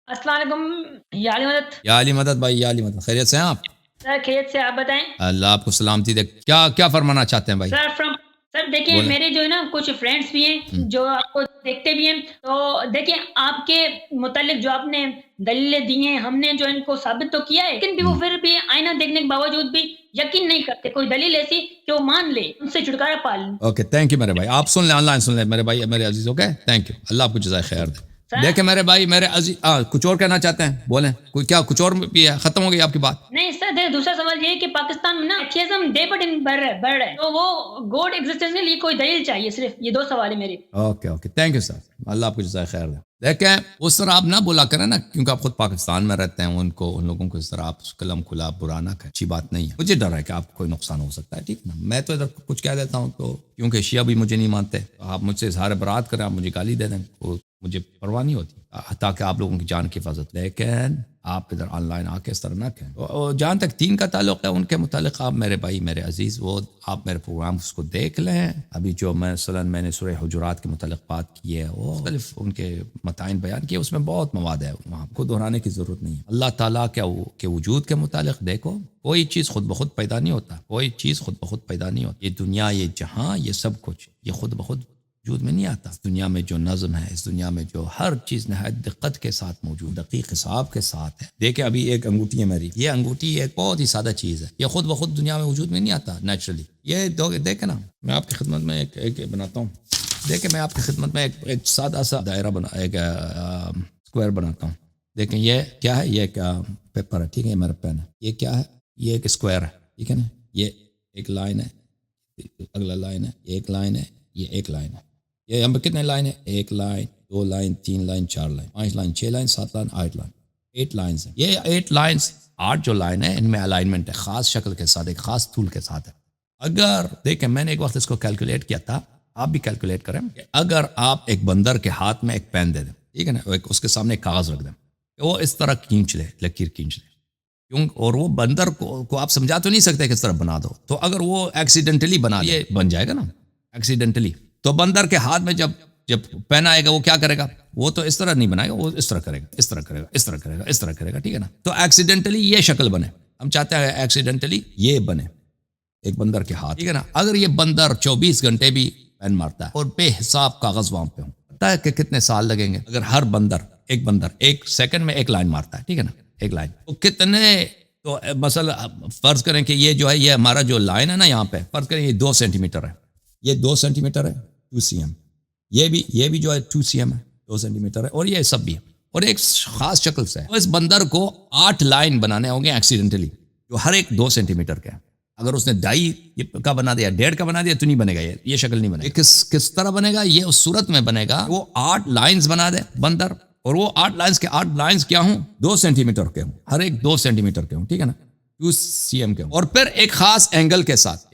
السلام علیکم یا علی مدد. یا علی مدد بھائی، یا علی مدد، خیریت سے ہیں آپ؟ سر خیریت سے، آپ بتائیں. اللہ آپ کو سلامتی دے. کیا فرمانا چاہتے ہیں بھائی؟ سر دیکھیں، بولیں. میرے جو ہے نا کچھ فرینڈس بھی ہیں جو آپ کو دیکھتے بھی ہیں. تو دیکھیں، آپ کے متعلق جو آپ نے دلیلیں دی ہیں، ہم نے جو ان کو ثابت تو کیا ہے، لیکن بھی وہ پھر بھی آئینہ دیکھنے کے باوجود بھی یقین نہیں کرتے. کوئی دلیل ایسی کہ وہ مان لے، ان سے چھٹکارا پا لیں. اوکے، تھینک یو میرے بھائی. آپ سن لیں، آن لائن سن لیں میرے بھائی، میرے عزیز. Okay, thank you. اللہ آپ کو جزائے خیر دے. دیکھیں میرے بھائی، میرے عزیز، کچھ اور کہنا چاہتے ہیں؟ بولیں. کوئی کیا کچھ اور بھی ہے؟ ختم ہو گئی آپ کی بات؟ نہیں سر، دیکھیں دوسرا سوال یہ ہے کہ پاکستان میں نا ایتھیزم ڈے بٹ بڑھ رہا ہے، تو وہ گوڈ ایگزسٹنس کے لیے کوئی دلیل چاہیے. صرف یہ دو سوال ہے میرے. Okay, thank you sir. اللہ آپ کو جزائے خیر دے. دیکھیں، اس طرح آپ نہ بولا کریں نا، کیونکہ آپ خود پاکستان میں رہتے ہیں. ان لوگوں کو اس طرح آپ قلم کھلا برا نہ کریں، اچھی بات نہیں ہے. مجھے ڈر ہے کہ آپ کو کوئی نقصان ہو سکتا ہے، ٹھیک ہے نا. میں تو ادھر کچھ کہہ دیتا ہوں تو کیونکہ شیعہ بھی مجھے نہیں مانتے، آپ مجھ سے اظہار برات کریں، آپ مجھے گالی دے دیں، مجھے پرواہ نہیں ہوتی، تاکہ آپ لوگوں کی جان کی حفاظت. لیکن آپ ادھر آن لائن آ کے اس طرح نہ کہیں. جہاں تک دین کا تعلق ہے، ان کے متعلق آپ میرے بھائی، میرے عزیز، وہ آپ میرے پروگرام کو دیکھ لیں. ابھی جو مثلا میں نے سورہ حجرات کے متعلق بات کی ہے، وہ مختلف ان کے متائن بیان کیے، اس میں بہت مواد ہے، وہاں کو دہرانے کی ضرورت نہیں ہے. اللہ تعالیٰ کے وجود کے متعلق دیکھو، کوئی چیز خود بخود پیدا نہیں ہوتا، کوئی چیز خود بخود پیدا نہیں ہوتی. یہ دنیا، یہ جہاں، یہ سب کچھ، یہ خود بخود وجود میں نہیں آتا. اس دنیا میں جو نظم ہے، اس دنیا میں جو ہر چیز نہایت دقت کے ساتھ موجود، دقیق حساب کے ساتھ ہے. دیکھیں ابھی ایک انگوٹھی ہے میری، یہ انگوٹھی ایک بہت ہی سادہ چیز ہے، یہ خود بخود دنیا میں وجود میں نہیں آتا نیچرلی. یہ دیکھیں نا، میں آپ کی خدمت میں ایک بناتا ہوں. دیکھیں، میں آپ کی خدمت میں ایک سادہ سا دائرہ ایک اسکوائر بناتا ہوں. دیکھیں یہ کیا ہے، یہ ایک پیپر ہے، ٹھیک ہے، یہ میرا پین ہے. یہ کیا ہے؟ یہ ایک اسکوائر ہے، ٹھیک ہے نا. یہ ایک لائن ہے، اگلا لائن ہے، ایک لائن ہے، یہ ایک لائن ہے. یہ یہاں پہ کتنے لائن ہے؟ ایک لائن، دو لائن، تین لائن، چار لائن، پانچ لائن، چھ لائن، سات لائن، آٹھ لائن. 8 لائنز ہیں. یہ 8 لائنز، 8 جو لائن ہے، ان میں الائنمنٹ ہے، خاص شکل کے ساتھ، ایک خاص طول کے ساتھ ہے. اگر دیکھیں، میں نے ایک وقت اس کو کیلکولیٹ کیا تھا، آپ بھی کیلکولیٹ کریں. اگر آپ ایک بندر کے ہاتھ میں ایک پین دے دیں، ٹھیک ہے نا، اس کے سامنے ایک کاغذ رکھ دیں، وہ اس طرح کھینچ لے، لکیر کھینچ لے، اور وہ بندر کو آپ سمجھا تو نہیں سکتے کس طرح بنا دو. تو اگر وہ ایکسیڈنٹلی بنا، یہ بن جائے گا نا ایکسیڈنٹلی. تو بندر کے ہاتھ میں جب پین آئے گا، وہ کیا کرے گا؟ وہ تو اس طرح نہیں بنائے گا، وہ اس طرح کرے گا، اس طرح کرے گا، اس طرح کرے گا، اس طرح کرے گا، ٹھیک ہے نا. تو ایکسیڈنٹلی یہ شکل بنے. ہم چاہتے ہیں ایکسیڈنٹلی یہ بنے ایک بندر کے ہاتھ، ٹھیک ہے نا. اگر یہ بندر 24 گھنٹے بھی پین مارتا ہے اور بے حساب کاغذ وہاں پہ ہوں، پتا ہے کہ کتنے سال لگیں گے؟ اگر ہر ایک بندر ایک سیکنڈ میں ایک لائن مارتا ہے، ٹھیک ہے نا، ایک لائن، تو کتنے، تو مثلا فرض کریں کہ یہ جو ہے، یہ ہمارا جو لائن ہے نا یہاں پہ، فرض کریں یہ 2 سینٹی میٹر ہے، یہ 2 سینٹی میٹر ہے، 2 cm. یہ بھی جو ہے 2 cm ہے، 2 سینٹی میٹر ہے، اور یہ سب بھی ہے، اور ایک خاص شکل سے ہے. تو اس بندر کو 8 لائن بنانے ہوں گے ایکسیڈنٹلی، جو ہر ایک 2 سینٹی میٹر کے ہیں. اگر اس نے 2.5 کا بنا دیا، 1.5 کا بنا دیا، تو نہیں بنے گا. یہ شکل نہیں بنے گا. کس طرح بنے گا؟ یہ اس صورت میں بنے گا، وہ 8 لائنز بنا دے بندر، اور وہ 8 لائنز کیا ہوں؟ 2 سینٹی میٹر کے ہوں، ہر ایک 2 سینٹی میٹر کے ہوں، ٹھیک ہے نا، 2 cm کے ہوں، اور پھر ایک خاص اینگل کے ساتھ،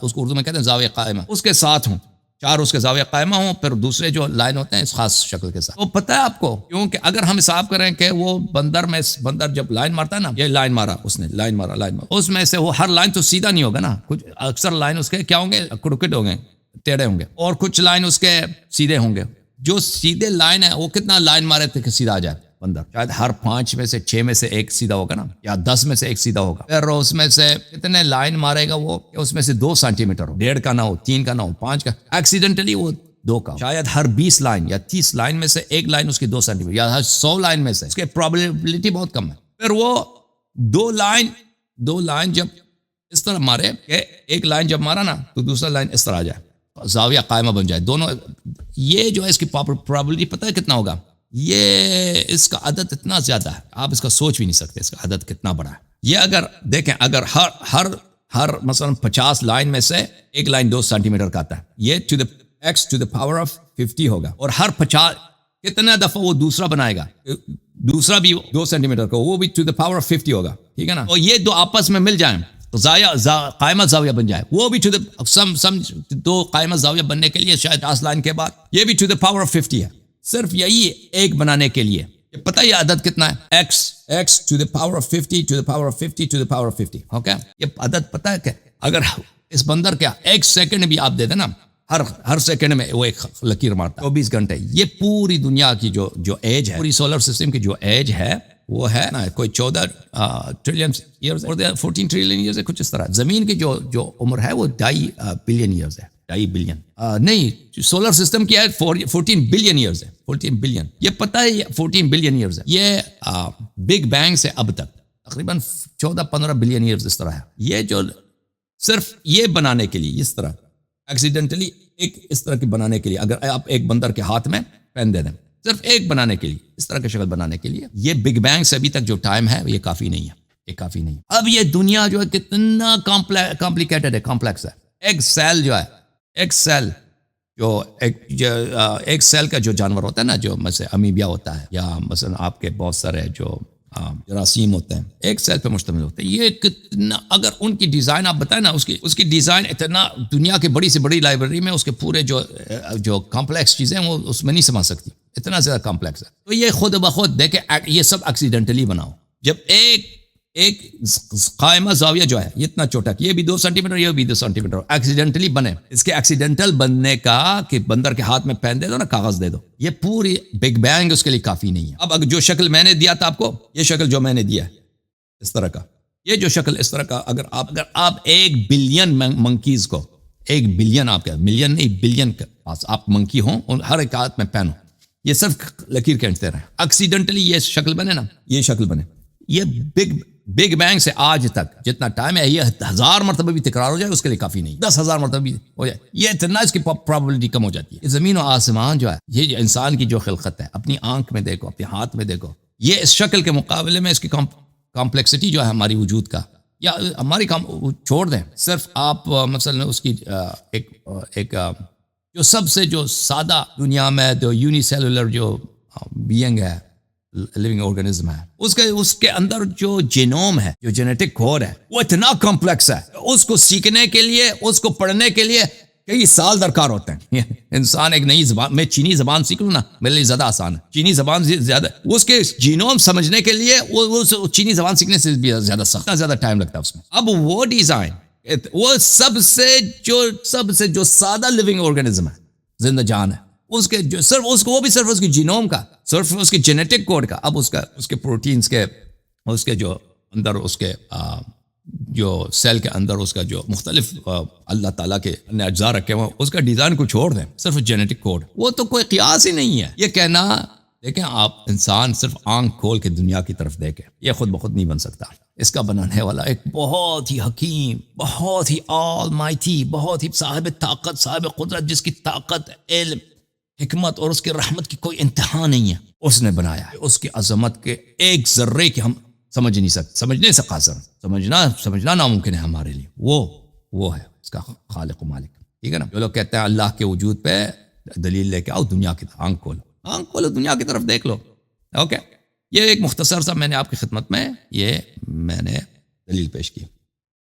اس کو اردو میں کہتے ہیں زاویہ قائمہ، اس کے ساتھ ہوں، 4 اس کے زاویہ قائمہ ہوں، پھر دوسرے جو لائن ہوتے ہیں اس خاص شکل کے ساتھ. تو پتہ ہے آپ کو، کیونکہ اگر ہم حساب کریں کہ وہ بندر جب لائن مارتا ہے نا، یہ لائن مارا اس نے، لائن مارا، اس میں سے وہ ہر لائن تو سیدھا نہیں ہوگا نا، کچھ اکثر لائن اس کے کیا ہوں گے؟ کروکٹ ہوں گے، ٹیڑھے ہوں گے، اور کچھ لائن اس کے سیدھے ہوں گے. جو سیدھے لائن ہے، وہ کتنا لائن مارے تھے کہ سیدھا آ جائے بندر؟ شاید ہر 5 میں سے 6 میں سے ایک سیدھا ہوگا نا، یا 10 میں سے ایک سیدھا ہوگا. پھر اس میں سے کتنے لائن مارے گا وہ؟ اس میں سے 2 سینٹی میٹر ہو، 1.5 کا نہ ہو، 3 کا نہ ہو، 5 کا، ایکسیڈنٹلی وہ 2 کا. شاید ہر 20 لائن یا 30 لائن میں سے ایک لائن اس کی 2 سینٹی میٹر، یا ہر 100 لائن میں سے، اس کی پروبیبلٹی بہت کم ہے. پھر وہ 2 لائن جب اس طرح مارے کہ ایک لائن جب مارا نا، تو دوسرا لائن اس طرح آ جائے، زاویہ قائمہ بن جائے دونوں. یہ جو ہے اس کی پروبیبلٹی پتہ ہے کتنا ہوگا؟ یہ اس کا عدد اتنا زیادہ ہے، آپ اس کا سوچ بھی نہیں سکتے اس کا عدد کتنا بڑا ہے. یہ اگر دیکھیں، اگر ہر مثلا 50 لائن میں سے ایک لائن 2 سینٹی میٹر کا آتا ہے، یہ x to the power of 50 ہوگا، اور ہر 50 کتنا دفعہ وہ دوسرا بنائے گا، دوسرا بھی 2 سینٹی میٹر کا، وہ بھی to the power of 50 ہوگا، ٹھیک ہے نا. اور یہ دو آپس میں مل جائیں تو قائمہ زاویہ بن جائے، وہ بھی دو قائمہ زاویہ بننے کے لیے شاید 10 لائن کے بعد یہ بھی to the power of 50 ہے، صرف یہی ایک بنانے کے لیے. پتہ یہ عدد کتنا ہے؟ x to the power of 50 to the power of 50 to the power of 50. Okay, یہ عدد پتہ ہے کہ اگر اس بندر کیا 1 سیکنڈ بھی آپ دے دیں نا، ہر سیکنڈ میں وہ ایک لکیر مارتا ہے 24 گھنٹے. یہ پوری دنیا کی جو ایج ہے, پوری سولر سسٹم کی جو ایج ہے وہ ہے نا کوئی 14 ٹریلین ایئرز اور 14 ٹریلین ایئرز ہے کچھ اس طرح. زمین کی جو عمر ہے وہ 2.5 بلین ایئرز ہے. 2.5 بلین نہیں, سولر سسٹم کی ہے 14 بلین ایئرز ہے. 14 بلین, یہ پتہ ہے یہ 14 بلین ایئرز ہے. یہ بگ بینگ سے اب تک تقریباً 14-15 بلین ایئرز اس طرح ہے. یہ جو صرف یہ بنانے کے لیے اس طرح ایکسیڈنٹلی ایک اس طرح کی بنانے کے لیے, اگر آپ ایک بندر کے ہاتھ میں پین دے دیں صرف ایک بنانے کے لیے, اس طرح کی شکل بنانے کے لیے, یہ بگ بینگ سے ابھی تک جو ٹائم ہے یہ کافی نہیں ہے. یہ کافی نہیں. اب یہ دنیا جو ہے کتنا کمپلیکیٹڈ ہے, کمپلیکس ہے. ایک سیل جو ہے, ایک سیل جو ایک سیل کا جو جانور ہوتا ہے نا, جو مثلا امیبیا ہوتا ہے یا مثلا آپ کے بہت سارے جو جراثیم ہوتے ہیں, ایک سیل پہ مشتمل ہوتے ہیں. یہ کتنا, اگر ان کی ڈیزائن آپ بتائیں نا, اس کی ڈیزائن اتنا دنیا کی بڑی سے بڑی لائبریری میں اس کے پورے جو کمپلیکس چیزیں وہ اس میں نہیں سما سکتی, اتنا زیادہ کمپلیکس ہے. تو یہ خود بخود دیکھیں یہ سب ایکسیڈنٹلی بناؤ. جب ایک قائمہ زاویہ جو ہے یہ اتنا چھوٹا, یہ بھی 2 سینٹی میٹر, یہ بھی 2 سینٹی میٹر ایکسیڈنٹلی بنے. اس کے ایکسیڈنٹل بننے کا کہ بندر کے ہاتھ میں پین دے دو نا, کاغذ دے دو, یہ پوری بگ بینگ اس کے لیے کافی نہیں ہے. اب اگر جو شکل میں نے دیا تھا آپ کو, یہ شکل جو میں نے دیا ہے اس طرح کا, یہ جو شکل اس طرح کا, اگر آپ 1 بلین منکیز کو, 1 بلین آپ کا, ملین نہیں بلین کے پاس آپ منکی ہوں, ہر ایک ہاتھ میں پین ہو, یہ صرف لکیر کھینچتے رہے, ایکسیڈنٹلی یہ شکل بنے نا, یہ شکل بنے. یہ بگ بینگ سے آج تک جتنا ٹائم ہے, یہ 1000 مرتبہ بھی تکرار ہو جائے اس کے لیے کافی نہیں, 10,000 مرتبہ بھی ہو جائے, یہ اتنا اس کی پرابلٹی کم ہو جاتی ہے. زمین و آسمان جو ہے, یہ انسان کی جو خلقت ہے, اپنی آنکھ میں دیکھو, اپنے ہاتھ میں دیکھو, یہ اس شکل کے مقابلے میں اس کی کمپلیکسٹی جو ہے ہماری وجود کا, یا ہماری چھوڑ دیں, صرف آپ مثلا اس کی ایک جو سب سے جو سادہ دنیا میں جو یونی سیلولر جو بینگ ہے, لیونگ آرگنزم ہے, اس کے اندر جو جینوم ہے, جو جینیٹک کوڈ ہے, وہ اتنا کمپلیکس ہے. اس کو سیکھنے کے لیے, اس کو پڑھنے کے لیے کئی سال درکار ہوتے ہیں. انسان ایک نئی زبان, میں چینی زبان سیکھ لوں نا, میرے لیے زیادہ آسان ہے. چینی زبان زیادہ, اس کے جینوم سمجھنے کے لیے وہ چینی زبان سیکھنے سے بھی زیادہ سخت, زیادہ ٹائم لگتا ہے اس میں. اب وہ ڈیزائن, وہ سب سے جو سادہ لیونگ آرگنزم ہے, زندہ جان ہے, اس کے جو صرف اس کو, وہ بھی صرف اس کی جینوم کا, صرف اس کے جینیٹک کوڈ کا, اب اس کے پروٹینز کے, اس کے جو اندر, اس کے جو سیل کے اندر اس کا جو مختلف اللہ تعالیٰ کے اجزاء رکھے ہوئے, اس کا ڈیزائن کو چھوڑ دیں, صرف جینیٹک کوڈ, وہ تو کوئی قیاس ہی نہیں ہے. یہ کہنا, دیکھیں آپ انسان صرف آنکھ کھول کے دنیا کی طرف دیکھیں, یہ خود بخود نہیں بن سکتا. اس کا بنانے والا ایک بہت ہی حکیم, بہت ہی آل مائٹی, بہت ہی صاحب طاقت, صاحب قدرت, جس کی طاقت, علم, حکمت اور اس کی رحمت کی کوئی انتہا نہیں ہے, اس نے بنایا ہے. اس کی عظمت کے ایک ذرے کی ہم سمجھ نہیں سکتے, سمجھنے سے قاصر, سمجھنا ناممکن ہے ہمارے لیے. وہ ہے اس کا خالق و مالک. ٹھیک ہے نا. جو لوگ کہتے ہیں اللہ کے وجود پہ دلیل لے کے آؤ, دنیا کی طرف آنکھ کھولو, دنیا کی طرف دیکھ لو. اوکے, یہ ایک مختصر سا میں نے آپ کی خدمت میں یہ میں نے دلیل پیش کی.